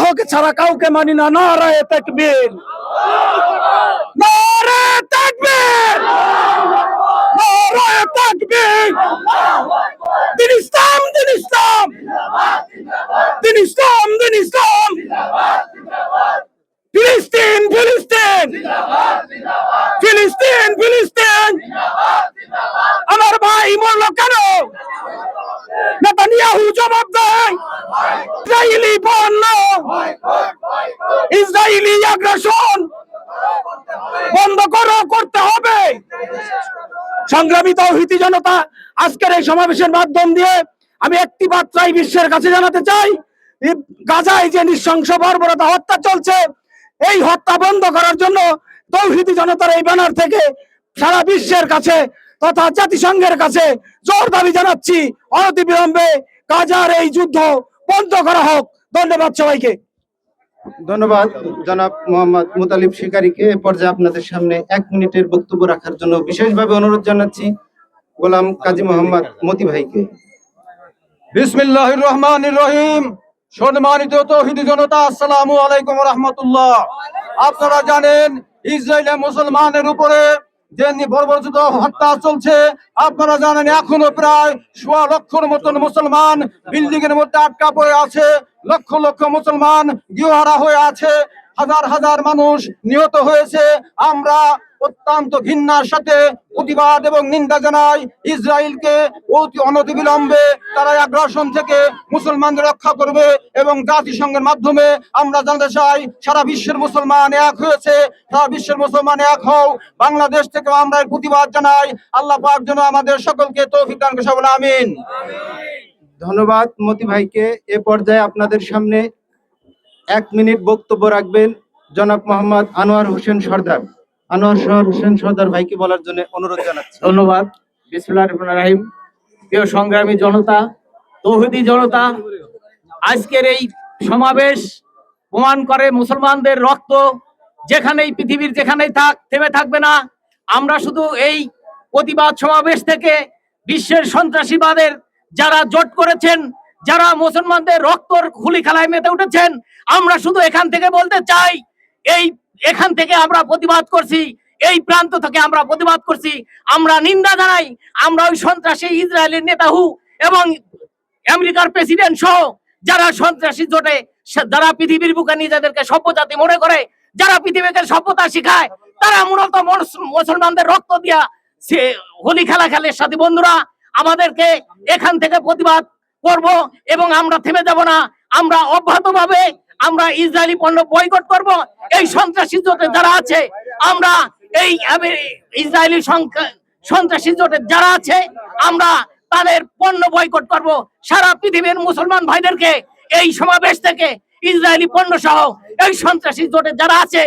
আল্লাহকে ছাড়া কাউকে মানি না। নারায়ে তাকবীর, নারায়ে তাকবীর, নারায়ে তাকবীর। দিন ইসলাম, দিন ইসলাম, দিন ইসলাম, দিন ইসলাম। ফিলিস্তিন, ফিলিস্তিন, ফিলিস্তিন, ফিলিস্তিন। আমার ভাই মরল কেন? নেতানিয়াহু জবাব দেয়, ইসরায়েলি পণ্য, ইসরায়েলি আগ্রাসন বন্ধ করতে হবে। সংগ্রামী তাওহীদি জনতা, আজকের এই সমাবেশের মাধ্যম দিয়ে আমি একটি বার্তাই বিশ্বের কাছে জানাতে চাই, গাজায় যে নৃশংস বর্বরতা হত্যা চলছে, এই হত্যা বন্ধ করার জন্য তাওহীদি জনতার এই ব্যানার থেকে সারা বিশ্বের কাছে তথা জাতিসংঘের কাছে জোর দাবি জানাচ্ছি, অনতিবিলম্বে গাজার এই যুদ্ধ বন্ধ করা হোক। ধন্যবাদ সবাইকে। ধন্যবাদ জনাব মোহাম্মদ মুতালিব শিকারীকে। এ পর্যায়ে আপনাদের সামনে 1 মিনিটের বক্তব্য রাখার জন্য বিশেষভাবে অনুরোধ জানাচ্ছি গোলাম কাজী মোহাম্মদ মতি ভাইকে। বিসমিল্লাহির রহমানির রহিম। সম্মানিত তাওহীদি জনতা, আসসালামু আলাইকুম ওয়া রাহমাতুল্লাহ। আপনারা জানেন ইসরায়েলে মুসলমানের উপরে যে বর্বরচিত হত্যা চলছে, আপনারা জানেন এখনো প্রায় 1.25 লক্ষের মতন মুসলমান বিল্ডিং এর মধ্যে আটকা পড়ে আছে, লক্ষ লক্ষ মুসলমান গৃহহারা হয়ে আছে, হাজার হাজার মানুষ নিহত হয়েছে। আমরা অত্যন্ত ঘৃণার সাথে প্রতিবাদ এবং নিন্দা জানাই ইসরায়েলকে। অতি অনতিবিলম্বে তারা আগ্রাসন থেকে মুসলমানদের রক্ষা করবে এবং জাতিসংঘের মাধ্যমে আমরা জানতে চাই সারা বিশ্বের মুসলমান এক হয়েছে, সারা বিশ্বের মুসলমান এক হও। বাংলাদেশ থেকে আমরা এর প্রতিবাদ জানাই। আল্লাহ পাক যেন আমাদের সকলকে তৌফিক দান করেন, বলে আমিন। ধন্যবাদ মতি ভাইকে। এ পর্যায়ে আপনাদের সামনে 1 মিনিট বক্তব্য রাখবেন জনাব মোহাম্মদ আনোয়ার হোসেন সর্দার। আনোয়ার হোসেন সর্দার ভাইকে বলার জন্য অনুরোধ জানাচ্ছি। ধন্যবাদ। বিসমিল্লাহির রহমানির রহিম। প্রিয় সংগ্রামী জনতা, তাওহীদি জনতা, আজকের এই সমাবেশ প্রমাণ করে মুসলমানদের রক্ত যেখানেই পৃথিবীর যেখানেই থাক থেমে থাকবে না। আমরা শুধু এই প্রতিবাদ সমাবেশ থেকে বিশ্বের সন্ত্রাসীবাদের যারা জোট করেছেন, যারা মুসলমানদের রক্তর খুলি খেলায় মেতে উঠেছেন, আমরা শুধু এখান থেকে বলতে চাই, এখান থেকে আমরা প্রতিবাদ করছি, এই প্রান্ত থেকে আমরা প্রতিবাদ করছি, আমরা নিন্দা জানাই। আমরা ওই সন্ত্রাসী ইসরায়েলের নেতাহু এবং আমেরিকার প্রেসিডেন্ট সহ যারা সন্ত্রাসী জোটে, যারা পৃথিবীর বুকে নিজেদেরকে সভ্যজাতি মনে করে, যারা পৃথিবীকে সভ্যতা শিখায়, তারা মূলত মুসলমানদের রক্ত দিয়া সে হোলি খেলা খেলে। সাথী বন্ধুরা, আমাদেরকে এখান থেকে প্রতিবাদ করব এবং আমরা থেমে যাব না। আমরা অব্যাহতভাবে আমরা ইসরায়েলি পণ্য বয়কট করব। এই সন্ত্রাসী জোটে যারা আছে, আমরা এই ইসরায়েলি সন্ত্রাসী জোটে যারা আছে, আমরা তাদের পণ্য বয়কট করব। সারা পৃথিবীর মুসলমান ভাইদেরকে এই সমাবেশ থেকে ইসরায়েলি পণ্য সহ এই সন্ত্রাসী জোটে যারা আছে,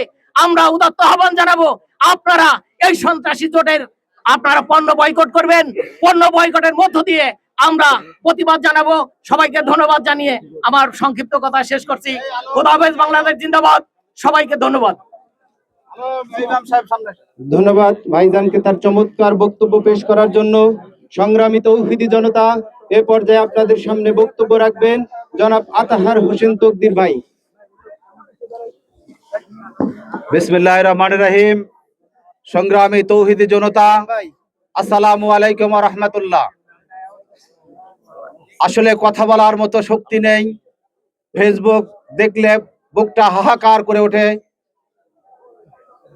আমরা উদাত্ত আহ্বান জানাবো, আপনারা এই সন্ত্রাসী জোটের আপনারা পণ্য বয়কট করবেন। পণ্য বয়কটের মধ্য দিয়ে আমরা প্রতিবাদ জানাবো। সবাইকে ধন্যবাদ জানিয়ে আমার সংক্ষিপ্ত কথা শেষ করছি। খোদা হাফেজ, বাংলাদেশ জিন্দাবাদ। সবাইকে ধন্যবাদ। ধন্যবাদ ভাইজানকে তার চমৎকার বক্তব্য পেশ করার জন্য। সংগ্রামী তাওহীদি জনতা, এ পর্যায়ে আপনাদের সামনে বক্তব্য রাখবেন জনাব আতাহার হোসেন তকদির ভাই। বিসমিল্লাহির রহমানির রহিম। সংগ্রামী তাওহীদি জনতা, আসসালামু আলাইকুম ওয়া রাহমাতুল্লাহ। আসলে কথা বলার মতো শক্তি নেই। ফেসবুক দেখলে বুকটা হাহাকার করে ওঠে।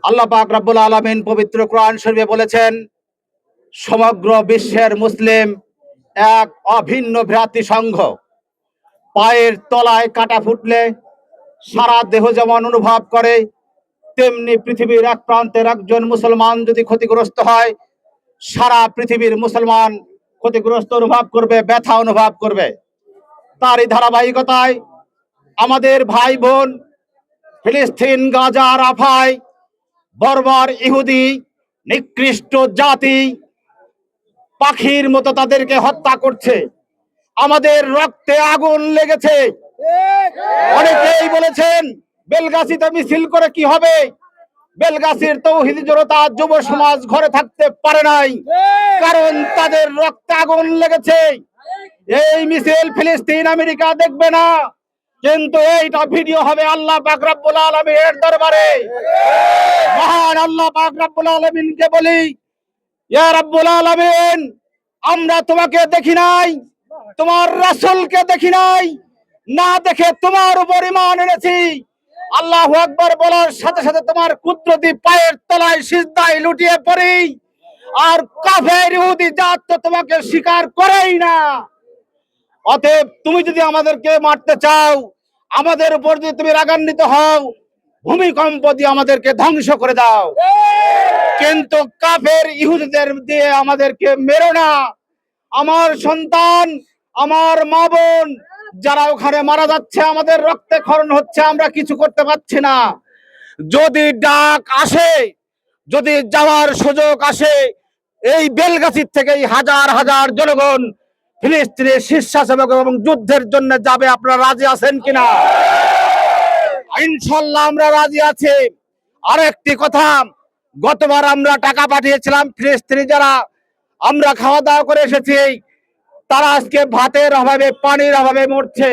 আল্লাহ পাক রব্বুল আলামিন পবিত্র কোরআন শরীফে বলেছেন, সমগ্র বিশ্বের মুসলিম এক অভিন্ন ভ্রাতৃ সংঘ। পায়ের তলায় কাটা ফুটলে সারা দেহ যেমন অনুভব করে, তেমনি পৃথিবীর এক প্রান্তের একজন মুসলমান যদি ক্ষতিগ্রস্ত হয়, সারা পৃথিবীর মুসলমান ক্ষতিগ্রস্ত অনুভব করবে, ব্যথা অনুভব করবে। তারই ধারাবাহিকতায় আমাদের ভাই বোন ফিলিস্তিন, গাজা, রাফায় বর্বর ইহুদি নিকৃষ্ট জাতি পাখির মতো তাদেরকে হত্যা করছে। আমাদের রক্তে আগুন লেগেছে। অনেকেই বলেছেন বেলগাছিতে মিছিল করে কি হবে। বেলগাছির তাওহীদি জনতা যুব সমাজ ঘরে থাকতে পারে নাই, কারণ তাদের রক্তে আগুন লেগেছে। এই মিছিল ফিলিস্তিন, আমেরিকা দেখবে না। কিন্তু এইটা ভিডিও হবে আল্লাহ পাক রব্বুল আলামিনের দরবারে। মহান আল্লাহ পাক রব্বুল আলামিনকে বলি, ইয়া রব্বুল আলামিন, আমরা তোমাকে দেখি নাই, তোমার রাসূলকে দেখি নাই, না দেখে তোমার উপর ঈমান এনেছি। আল্লাহু আকবার বলার সাথে সাথে তোমার কুদরতি পায়ের তলায় সিজদায় লুটিয়ে পড়ি। আর কাফের ইহুদি জাত তো তোমাকে স্বীকার করেই না। অতএব তুমি যদি আমাদেরকে মারতে চাও, আমাদের উপর যদি তুমি রাগান্বিত হও, ভূমিকম্প দিয়ে আমাদেরকে ধ্বংস করে দাও, কিন্তু কাফের ইহুদিদের দিয়ে আমাদেরকে মেরো না। আমার সন্তান, আমার মা বোন যারা ওখানে মারা যাচ্ছে, আমাদের রক্তে ক্ষরণ হচ্ছে, আমরা কিছু করতে পারছি না। যদি ডাক আসে, যদি যাওয়ার সুযোগ আসে, এই বেলগাছির থেকে হাজার হাজার জনগণ ফিলিস্তিনের স্বেচ্ছাসেবক এবং যুদ্ধের জন্য যাবে, আপনারা রাজি আছেন কিনা? ইনশাল্লাহ আমরা রাজি আছি। আরেকটি কথা, গতবার আমরা টাকা পাঠিয়েছিলাম, ফিলিস্তিনি যারা আমরা খাওয়া দাওয়া করে এসেছি, তারা আজকে ভাতের অভাবে, পানির অভাবে মরছে।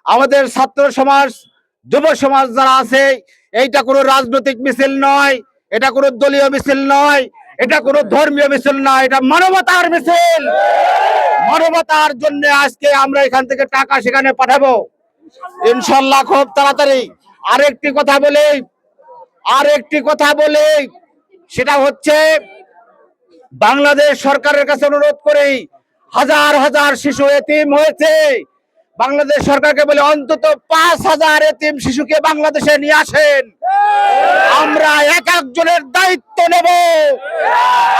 আমাদের ছাত্র সমাজ, যুব সমাজ যারা আছে, এইটা কোনো রাজনৈতিক মিছিল নয়, এটা কোনো দলীয় মিছিল নয়, এটা কোনো ধর্মীয় মিছিল নয়, এটা মানবতার মিছিল। মানবতার জন্য আজকে আমরা এখান থেকে টাকা সেখানে পাঠাবো ইনশাল্লাহ খুব তাড়াতাড়ি। আরেকটি কথা বলি, সেটা হচ্ছে বাংলাদেশ সরকারের কাছে অনুরোধ করি, হাজার হাজার শিশু এতিম হয়েছে। বাংলাদেশ সরকারকে বলে অন্তত 5,000 এতিম শিশুকে বাংলাদেশে নিয়ে আসেন। আমরা এক একজনের দায়িত্ব নেব।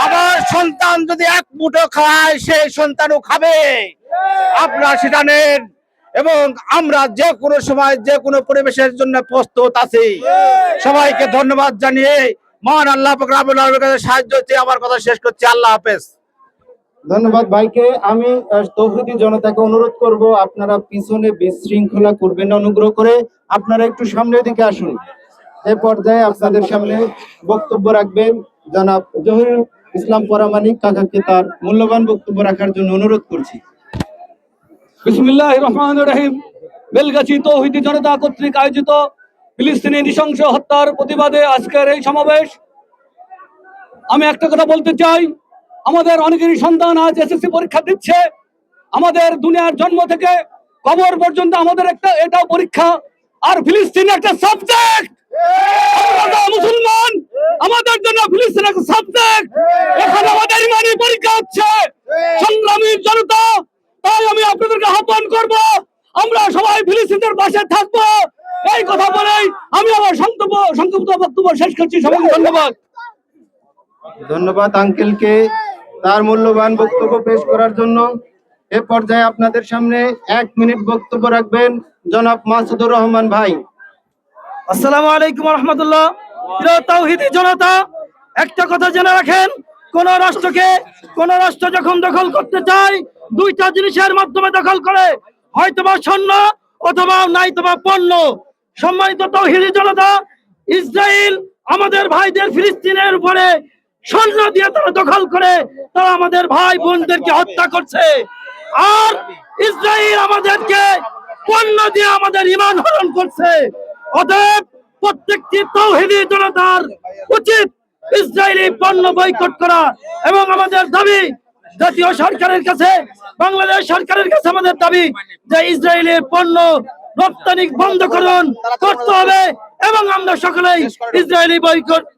আমার সন্তান যদি এক মুঠো খায়, সেই সন্তানও খাবে। আপনারা সেটা নেন, এবং আমরা যে কোনো সময় যে কোনো পরিবেশের জন্য প্রস্তুত আছি। সবাইকে ধন্যবাদ জানিয়ে মহান আল্লাহ পাক রব্বুল আলামিনের কাছে সাহায্য চেয়ে আমার কথা শেষ করছি। আল্লাহ হাফেজ। ধন্যবাদ ভাইকে। আমি তৌহিদি জনতাকে অনুরোধ করব, আপনারা পিছনে বিশৃঙ্খলা করবেন না, অনুগ্রহ করে আপনারা একটু সামনের দিকে আসুন। এই পর্যায়ে আপনাদের সামনে বক্তব্য রাখবেন জনাব জহিরুল ইসলাম পরামানিক কাকাকে তার মূল্যবান বক্তব্য রাখার জন্য অনুরোধ করছি। বিসমিল্লাহির রহমানির রহিম। বেলগাছি তৌহিদি জনতা কর্তৃক আয়োজিত ফিলিস্তিনি নৃশংস হত্যার প্রতিবাদে আজকের এই সমাবেশ। আমি একটা কথা বলতে চাই, আমাদের অনেকেরই সন্তান আজ এসএসসি পরীক্ষা দিচ্ছে। আমাদের দুনিয়ার জন্ম থেকে কবর পর্যন্ত আমাদের এটাও পরীক্ষা। আর ফিলিস্তিন একটা সাবজেক্ট। আমরা মুসলমান, আমাদের জন্য ফিলিস্তিন একটা সাবজেক্ট। এখানে আমাদের ইমানি পরীক্ষা হচ্ছে। সংগ্রামী জনতা, তাই আমি আপনাদেরকে আহ্বান করব, আমরা সবাই ফিলিস্তিনের পাশে থাকবো। এই কথা বলেই আমি আমার সংক্ষিপ্ত বক্তব্য শেষ করছি। সবাইকে ধন্যবাদ। ধন্যবাদ আঙ্কেলকে তার মূল্যবান বক্তব্য পেশ করার জন্য। এ পর্যায়ে আপনাদের সামনে 1 মিনিট বক্তব্য রাখবেন জনাব মাসুদুর রহমান ভাই। আসসালামু আলাইকুম রহমতুল্লাহ। প্রিয় তাওহীদি জনতা, একটা কথা জেনে রাখেন, কোন রাষ্ট্র যখন দখল করতে চায়, দুইটা জিনিসের মাধ্যমে দখল করে, হয়তোবা সৈন্য অথবা নাইতোবা পণ্য। সম্মানিত তাওহীদি জনতা, ইসরায়েল আমাদের ভাইদের ফিলিস্তিনের উপরে সৈন্য দিয়ে তারা দখল করে, তারা আমাদের ভাই বোনদেরকে হত্যা করছে। আর ইসরায়েল আমাদেরকে পণ্য দিয়ে আমাদের ঈমান হরণ করছে। অতএব প্রত্যেকটি তাওহীদি জনতার উচিত ইসরায়েলি পণ্য বয়কট করা, এবং আমাদের দাবি জাতীয় সরকারের কাছে, বাংলাদেশ সরকারের কাছে আমাদের দাবি যে ইসরায়েলের পণ্য রপ্তানি বন্ধ করতে হবে, এবং আমরা সকলেই ইসরায়েলি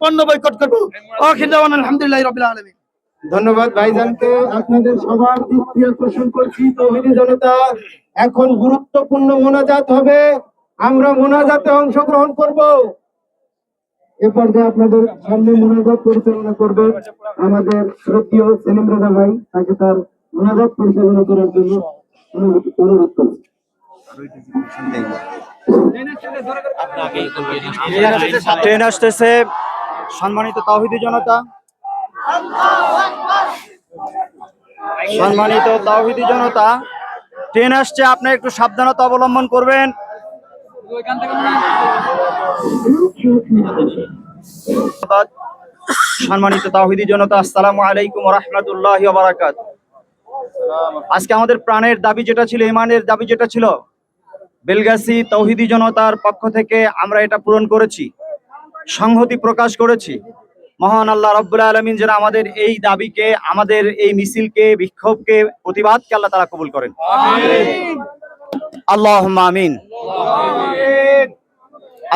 পণ্য বয়কট করবো। আলহামদুলিল্লাহ রাব্বিল আলামিন। ধন্যবাদ ভাইজানকে। আপনাদের সবার দৃষ্টি আকর্ষণ করছি, তৌহিদি জনতা এখন গুরুত্বপূর্ণ মোনাজাত হবে। আমরা মোনাজাতে অংশগ্রহণ করব। এ পর্যায়ে আপনাদের সামনে মোনাজাত পরিচালনা করবেন আমাদের শ্রদ্ধেয় সেলিম রাজা ভাই। তাকে তার মোনাজাত পরিচালনা করার জন্য অনুরোধ করছি। ট্রেন আসতেছে। সম্মানিত তাওহীদি জনতা, ট্রেন আসছে, আপনারা একটু সাবধানতা অবলম্বন করবেন। সম্মানিত তাওহীদি জনতা, আসসালামু আলাইকুম ওয়া রাহমাতুল্লাহি ওয়া বারাকাতুহু। আজকে আমাদের প্রাণের দাবি যেটা ছিল, ঈমানের দাবি যেটা ছিল, বেলগাছি তৌহিদি জনতার পক্ষ থেকে আমরা এটা পূরণ করেছি, সংহতি প্রকাশ করেছি। মহান আল্লাহ রাব্বুল আলামিন যেন আমাদের এই দাবিকে, আমাদের এই মিছিলকে, বিক্ষোভকে, প্রতিবাদকে আল্লাহ তাআলা কবুল করেন। আল্লাহুম্মা আমিন।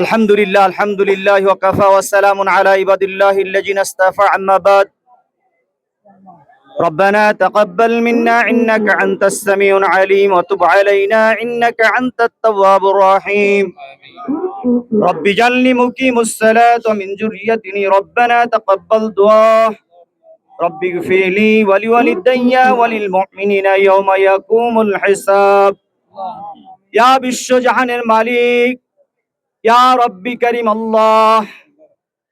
আলহামদুলিল্লাহ, আলহামদুলিল্লাহ ওয়া কাফা ওয়া সালামুন আলা ইবাদিল্লাহিল্লাযিনা ইসতাফা, আম্মা বাদ। ربنا تقبل منا إنك أنت السميع العليم وتب علينا إنك أنت التواب الرحيم. رب اجعلني مقيم الصلاة ومن ذريتي ربنا تقبل دعاء. رب اغفر لي ولوالدي وللمؤمنين يوم يقوم الحساب. يا বিশ্বজাহানের মালিক, ইয়া রব্বি কারীম আল্লাহ,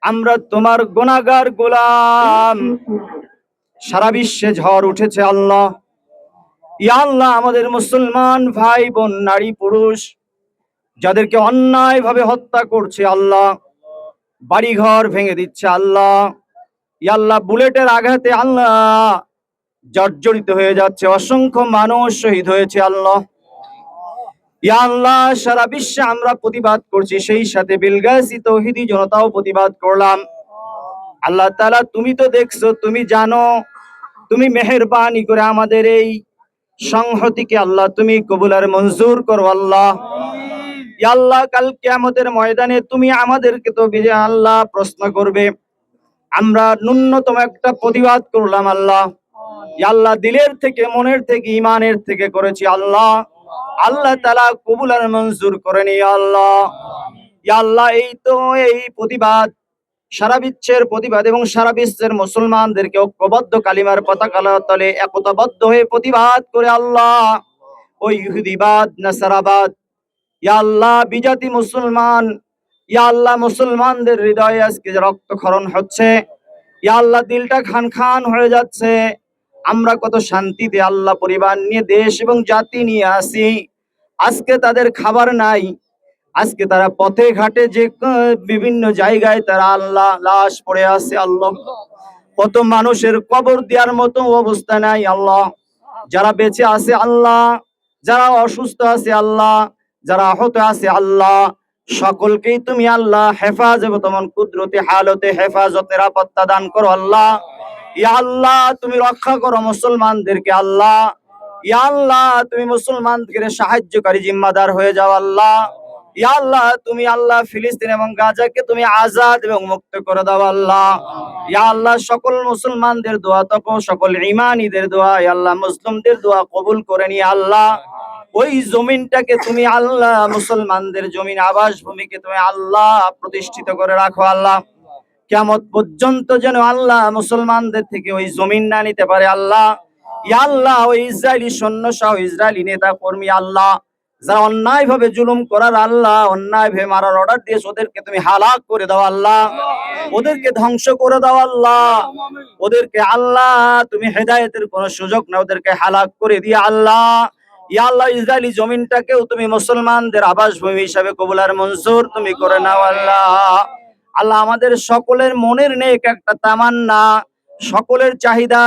আমরা তোমার গুনাহগার গোলাম। সারা বিশ্বে ঝড় উঠেছে আল্লাহ। ইয়া আল্লাহ, আমাদের মুসলমান ভাই বোন, নারী পুরুষ যাদেরকে অন্যায়ভাবে হত্যা করছে আল্লাহ, বাড়িঘর ভেঙে দিচ্ছে আল্লাহ, ইয়া আল্লাহ, বুলেটের আঘাতে আল্লাহ জর্জরিত হয়ে যাচ্ছে, অসংখ্য মানুষ শহীদ হয়েছে আল্লাহ। ইয়া আল্লাহ, সারা বিশ্বে আমরা প্রতিবাদ করছি, সেই সাথে বেলগাছি তৌহিদি জনতাও প্রতিবাদ করলাম। আল্লাহ তাআলা, তুমি তো দেখছো, তুমি জানো, তুমি মেহেরবানি করে আমাদের এই সংহতিকে আল্লাহ তুমি কবুল আর মঞ্জুর করো আল্লাহ। ইয়া আল্লাহ, কাল কিয়ামতের ময়দানে তুমি আমাদেরকে তো আল্লাহ প্রশ্ন করবে। আমরা ন্যূনতম একটা প্রতিবাদ করলাম আল্লাহ। ইয়া আল্লাহ, দিলের থেকে, মনের থেকে, ইমানের থেকে করেছি আল্লাহ। আল্লাহ তাআলা কবুল আর মঞ্জুর করে নি আল্লাহ। ইয়া আল্লাহ, এই তো এই প্রতিবাদ, সারা বিশ্বের প্রতিবাদ এবং সারা বিশ্বের মুসলমানদেরকে ঐক্যবদ্ধ কালিমার পতাকা তলে একতাবদ্ধ হয়ে প্রতিবাদ করে আল্লাহ ওই ইহুদিবাদ, নাসারাবাদ, ইয়া আল্লাহ, বিজাতি মুসলমান, ইয়া আল্লাহ, মুসলমানদের হৃদয়ে আজকে যে রক্তক্ষরণ হচ্ছে, ইয়া আল্লাহ, দিলটা খান খান হয়ে যাচ্ছে। আমরা কত শান্তিতে আল্লাহ পরিবার নিয়ে, দেশ এবং জাতি নিয়ে আসি, আজকে তাদের খাবার নাই। আজকে তারা পথে ঘাটে যে বিভিন্ন জায়গায় তারা আল্লাহ লাশ পড়ে আছে আল্লাহ। কত মানুষের কবর দেওয়ার মতো অবস্থা নাই আল্লাহ। যারা বেঁচে আছে আল্লাহ, যারা অসুস্থ আছে আল্লাহ, যারা আহত আছে আল্লাহ, সকলকেই তুমি আল্লাহ হেফাজত, তোমার কুদরতি হালতে হেফাজত, নিরাপত্তা দান করো আল্লাহ। ইয়া আল্লাহ, তুমি রক্ষা করো মুসলমানদেরকে আল্লাহ। ইয়া আল্লাহ, তুমি মুসলমানদের সাহায্যকারী জিম্মাদার হয়ে যাও আল্লাহ। ইয়া আল্লাহ, তুমি আল্লাহ ফিলিস্তিন এবং গাজাকে তুমি আজাদ এবং মুক্ত করে দাও আল্লাহ। ইয়া আল্লাহ, সকল মুসলমানদের দোয়া, তখন সকল ঈমানীদের দোয়া, ইয়া আল্লাহ, মুসলিমদের দোয়া কবুল করে নিয়ে আল্লাহ ওই জমিনটাকে তুমি আল্লাহ, মুসলমানদের জমিন, আবাস ভূমিকে তুমি আল্লাহ প্রতিষ্ঠিত করে রাখো আল্লাহ। কিয়ামত পর্যন্ত যেন আল্লাহ মুসলমানদের থেকে ওই জমিন না নিতে পারে আল্লাহ। ইয়া আল্লাহ, ওই ইসরায়েলি সৈন্য সহ ইসরায়েলি নেতা কর্মী আল্লাহ, যারা অন্যায় ভাবে জুলুম করার আল্লাহ, অন্যায় ভাবে মারার অর্ডার দিয়েছে, ওদেরকে তুমি হালাক করে দাও আল্লাহ, ওদেরকে ধ্বংস করে দাও আল্লাহ, ওদেরকে আল্লাহ তুমি হেদায়েতের কোনো সুযোগ না, ওদেরকে হালাক করে দিয়ে আল্লাহ। ইয়া আল্লাহ, ইসরায়েলি জমিনটাকেও তুমি মুসলমানদের আবাস ভূমি হিসাবে কবুল আর মঞ্জুর তুমি করে নাও আল্লাহ। আল্লাহ, আমাদের সকলের মনের নেক একটা তামান্না, সকলের চাহিদা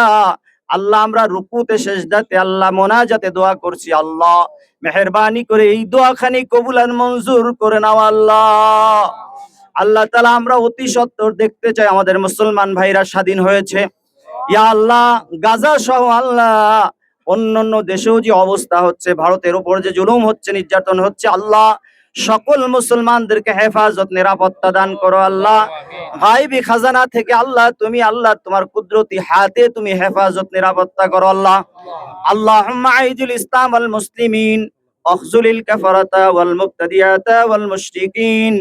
আল্লাহ, আমরা রুকুতে সেজদাতে আল্লাহ মোনাজাতে দোয়া করছি আল্লাহ, মেহেরবানি করে এই দোয়াখানি কবুল আর মঞ্জুর করে নাও আল্লাহ। আল্লাহ তাআলা, আমরা অতি সত্বর দেখতে চাই আমাদের মুসলমান ভাইরা স্বাধীন হয়েছে। ইয়া আল্লাহ, গাজা সহ আল্লাহ অন্যান্য দেশেও যে অবস্থা হচ্ছে, ভারতের উপর যে জুলুম হচ্ছে, নির্যাতন হচ্ছে আল্লাহ, সকল মুসলমানদেরকে হেফাজত, নিরাপত্তা দান করো আল্লাহ। গায়বী খাজানা থেকে আল্লাহ তুমি আল্লাহ তোমার কুদরতি হাতে তুমি হেফাজত, নিরাপত্তা করো আল্লাহ। আল্লাহুম্মা আইজুল ইসলাম ওয়াল মুসলিমিন, আখজুলিল কাফারাতা ওয়াল মুবতাদিয়াতা ওয়াল মুশরিকিন।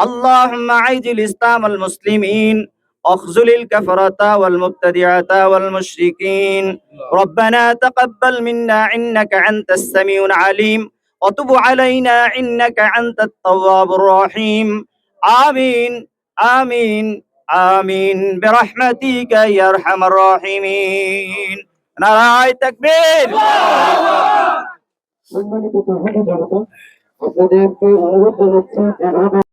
আল্লাহুম্মা আইজুল ইসলাম ওয়াল মুসলিমিন, আখজুলিল কাফারাতা ওয়াল মুবতাদিয়াতা ওয়াল মুশরিকিন। রব্বানা তাকাব্বাল মিন্না ইন্নাকা আনতাস সামিউল আলিম وتب علينا إنك أنت التواب الرحيم. آمين آمين آمين برحمتك يا أرحم الراحمين. নারায়ে তাকবীর। সম্মানিত আপনাদেরকে অনুরোধ জানাচ্ছি